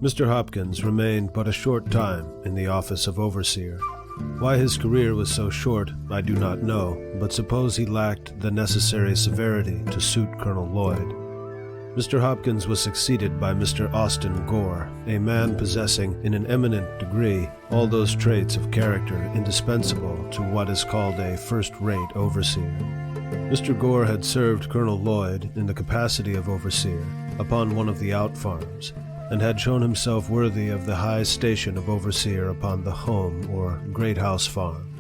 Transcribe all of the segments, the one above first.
Mr. Hopkins remained but a short time in the office of overseer. Why his career was so short, I do not know, but suppose he lacked the necessary severity to suit Colonel Lloyd. Mr. Hopkins was succeeded by Mr. Austin Gore, a man possessing in an eminent degree all those traits of character indispensable to what is called a first-rate overseer. Mr. Gore had served Colonel Lloyd in the capacity of overseer upon one of the out farms, and had shown himself worthy of the high station of overseer upon the home or great house farm.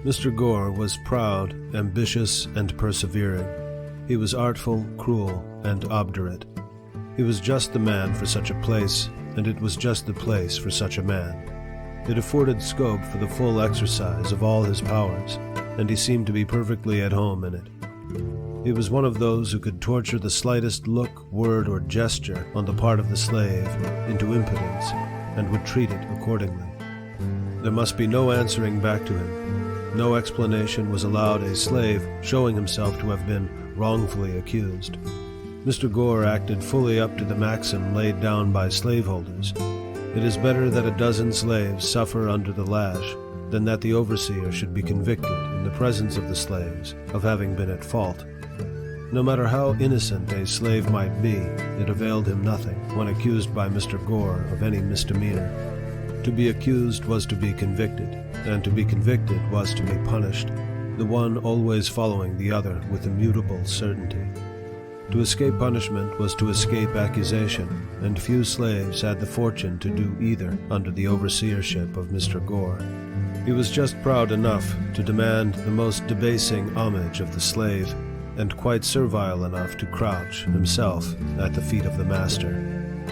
Mr. Gore was proud, ambitious, and persevering. He was artful, cruel, and obdurate. He was just the man for such a place, and it was just the place for such a man. It afforded scope for the full exercise of all his powers, and he seemed to be perfectly at home in it. He was one of those who could torture the slightest look, word, or gesture on the part of the slave into impotence, and would treat it accordingly. There must be no answering back to him. No explanation was allowed a slave showing himself to have been wrongfully accused. Mr. Gore acted fully up to the maxim laid down by slaveholders. It is better that a dozen slaves suffer under the lash than that the overseer should be convicted in the presence of the slaves of having been at fault. No matter how innocent a slave might be, it availed him nothing when accused by Mr. Gore of any misdemeanor. To be accused was to be convicted, and to be convicted was to be punished, the one always following the other with immutable certainty. To escape punishment was to escape accusation, and few slaves had the fortune to do either under the overseership of Mr. Gore. He was just proud enough to demand the most debasing homage of the slave, and quite servile enough to crouch, himself, at the feet of the master.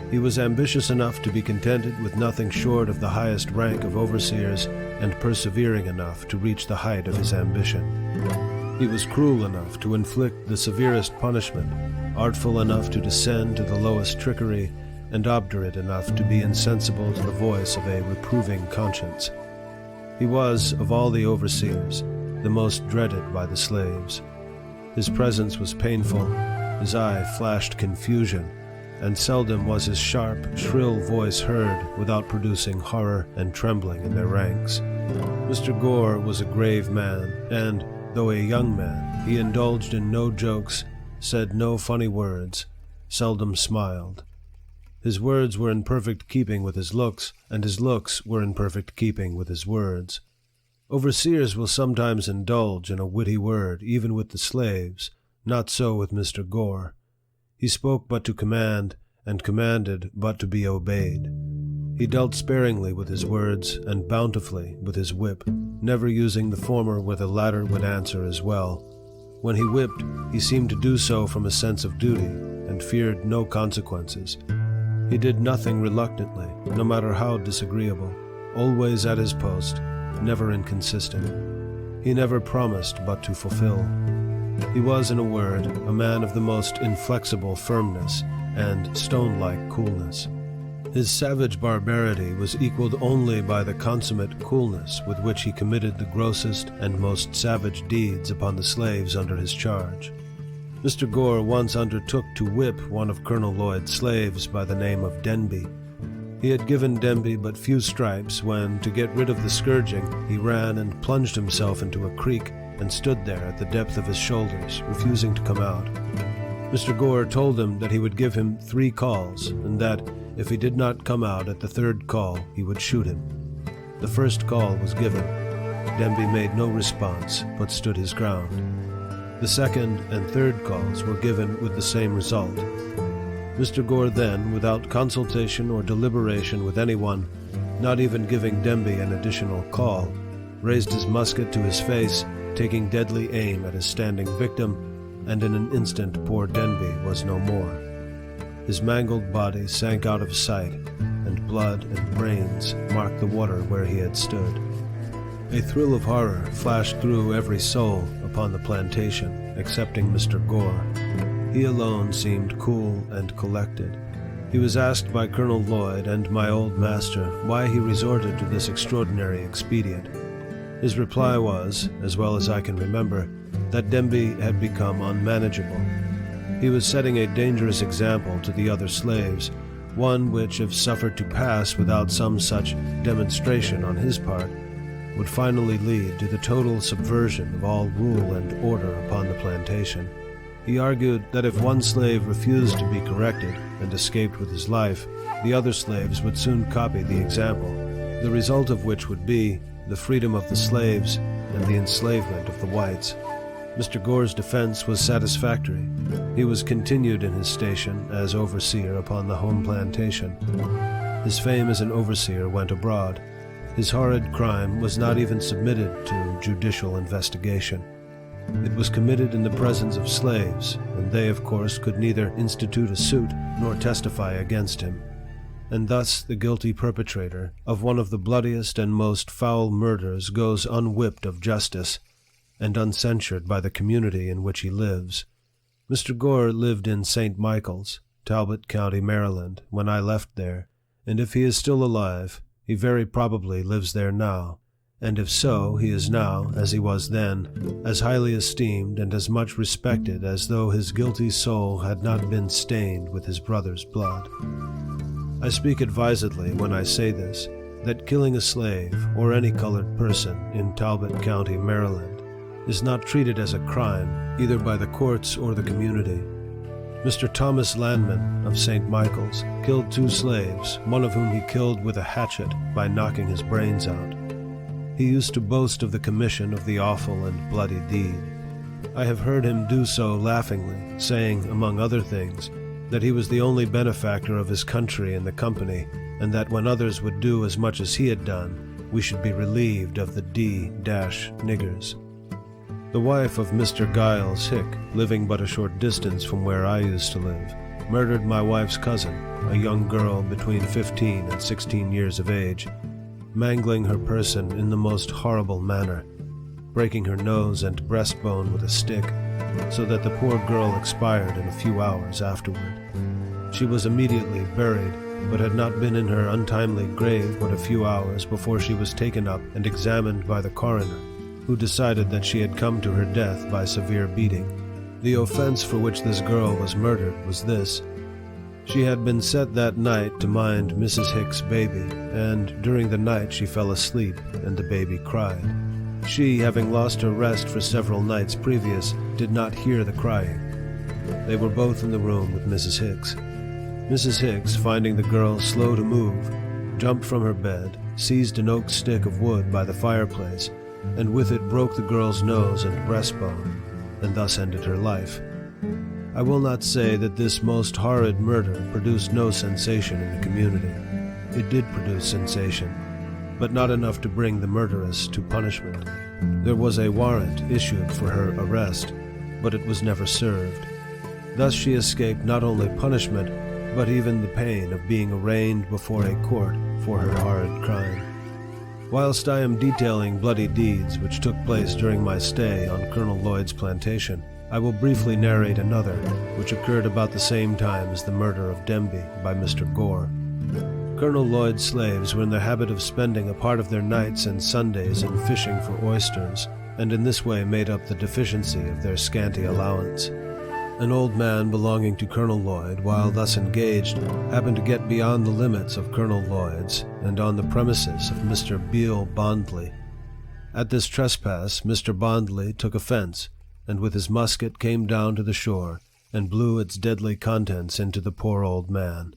He was ambitious enough to be contented with nothing short of the highest rank of overseers, and persevering enough to reach the height of his ambition. He was cruel enough to inflict the severest punishment, artful enough to descend to the lowest trickery, and obdurate enough to be insensible to the voice of a reproving conscience. He was, of all the overseers, the most dreaded by the slaves. His presence was painful, his eye flashed confusion, and seldom was his sharp, shrill voice heard without producing horror and trembling in their ranks. Mr. Gore was a grave man, and, though a young man, he indulged in no jokes, said no funny words, seldom smiled. His words were in perfect keeping with his looks, and his looks were in perfect keeping with his words. Overseers will sometimes indulge in a witty word, even with the slaves. Not so with Mr. Gore. He spoke but to command, and commanded but to be obeyed. He dealt sparingly with his words, and bountifully with his whip, never using the former where the latter would answer as well. When he whipped, he seemed to do so from a sense of duty, and feared no consequences. He did nothing reluctantly, no matter how disagreeable, always at his post, never inconsistent. He never promised but to fulfill. He was, in a word, a man of the most inflexible firmness and stone-like coolness. His savage barbarity was equaled only by the consummate coolness with which he committed the grossest and most savage deeds upon the slaves under his charge. Mr. Gore once undertook to whip one of Colonel Lloyd's slaves by the name of Denby. He had given Denby but few stripes when, to get rid of the scourging, he ran and plunged himself into a creek and stood there at the depth of his shoulders, refusing to come out. Mr. Gore told him that he would give him 3 calls, and that, if he did not come out at the 3rd call, he would shoot him. The 1st call was given. Denby made no response, but stood his ground. The 2nd and 3rd calls were given with the same result. Mr. Gore then, without consultation or deliberation with anyone, not even giving Denby an additional call, raised his musket to his face, taking deadly aim at his standing victim, and in an instant poor Denby was no more. His mangled body sank out of sight, and blood and brains marked the water where he had stood. A thrill of horror flashed through every soul upon the plantation, excepting Mr. Gore. He alone seemed cool and collected. He was asked by Colonel Lloyd and my old master why he resorted to this extraordinary expedient. His reply was, as well as I can remember, that Denby had become unmanageable. He was setting a dangerous example to the other slaves, one which, if suffered to pass without some such demonstration on his part, would finally lead to the total subversion of all rule and order upon the plantation. He argued that if one slave refused to be corrected and escaped with his life, the other slaves would soon copy the example, the result of which would be the freedom of the slaves and the enslavement of the whites. Mr. Gore's defense was satisfactory. He was continued in his station as overseer upon the home plantation. His fame as an overseer went abroad. His horrid crime was not even submitted to judicial investigation. It was committed in the presence of slaves, and they, of course, could neither institute a suit nor testify against him. And thus the guilty perpetrator of one of the bloodiest and most foul murders goes unwhipped of justice, and uncensured by the community in which he lives. Mr. Gore lived in St. Michael's, Talbot County, Maryland, when I left there, and if he is still alive, he very probably lives there now, and if so, he is now, as he was then, as highly esteemed and as much respected as though his guilty soul had not been stained with his brother's blood. I speak advisedly when I say this, that killing a slave, or any colored person, in Talbot County, Maryland, is not treated as a crime, either by the courts or the community. Mr. Thomas Landman of St. Michael's killed 2 slaves, one of whom he killed with a hatchet by knocking his brains out. He used to boast of the commission of the awful and bloody deed. I have heard him do so laughingly, saying, among other things, that he was the only benefactor of his country in the company, and that when others would do as much as he had done, we should be relieved of the D-niggers. The wife of Mr. Giles Hick, living but a short distance from where I used to live, murdered my wife's cousin, a young girl between 15 and 16 years of age, mangling her person in the most horrible manner, breaking her nose and breastbone with a stick, so that the poor girl expired in a few hours afterward. She was immediately buried, but had not been in her untimely grave but a few hours before she was taken up and examined by the coroner, who decided that she had come to her death by severe beating. The offense for which this girl was murdered was this. She had been set that night to mind Mrs. Hick's baby, and during the night she fell asleep, and the baby cried. She, having lost her rest for several nights previous, did not hear the crying. They were both in the room with Mrs. Hicks. Mrs. Hicks, finding the girl slow to move, jumped from her bed, seized an oak stick of wood by the fireplace, and with it broke the girl's nose and breastbone, and thus ended her life. I will not say that this most horrid murder produced no sensation in the community. It did produce sensation, but not enough to bring the murderess to punishment. There was a warrant issued for her arrest, but it was never served. Thus she escaped not only punishment, but even the pain of being arraigned before a court for her horrid crime. Whilst I am detailing bloody deeds which took place during my stay on Colonel Lloyd's plantation, I will briefly narrate another, which occurred about the same time as the murder of Demby by Mr. Gore. Colonel Lloyd's slaves were in the habit of spending a part of their nights and Sundays in fishing for oysters, and in this way made up the deficiency of their scanty allowance. An old man belonging to Colonel Lloyd, while thus engaged, happened to get beyond the limits of Colonel Lloyd's and on the premises of Mr. Beale Bondley. At this trespass, Mr. Bondley took offense, and with his musket came down to the shore and blew its deadly contents into the poor old man.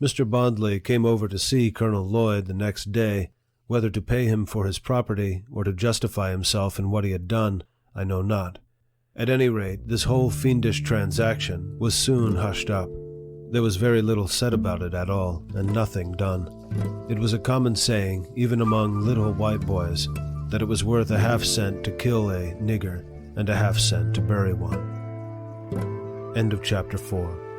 Mr. Bondley came over to see Colonel Lloyd the next day, whether to pay him for his property or to justify himself in what he had done, I know not. At any rate, this whole fiendish transaction was soon hushed up. There was very little said about it at all, and nothing done. It was a common saying, even among little white boys, that it was worth a half-cent to kill a nigger and a half-cent to bury one. End of chapter 4.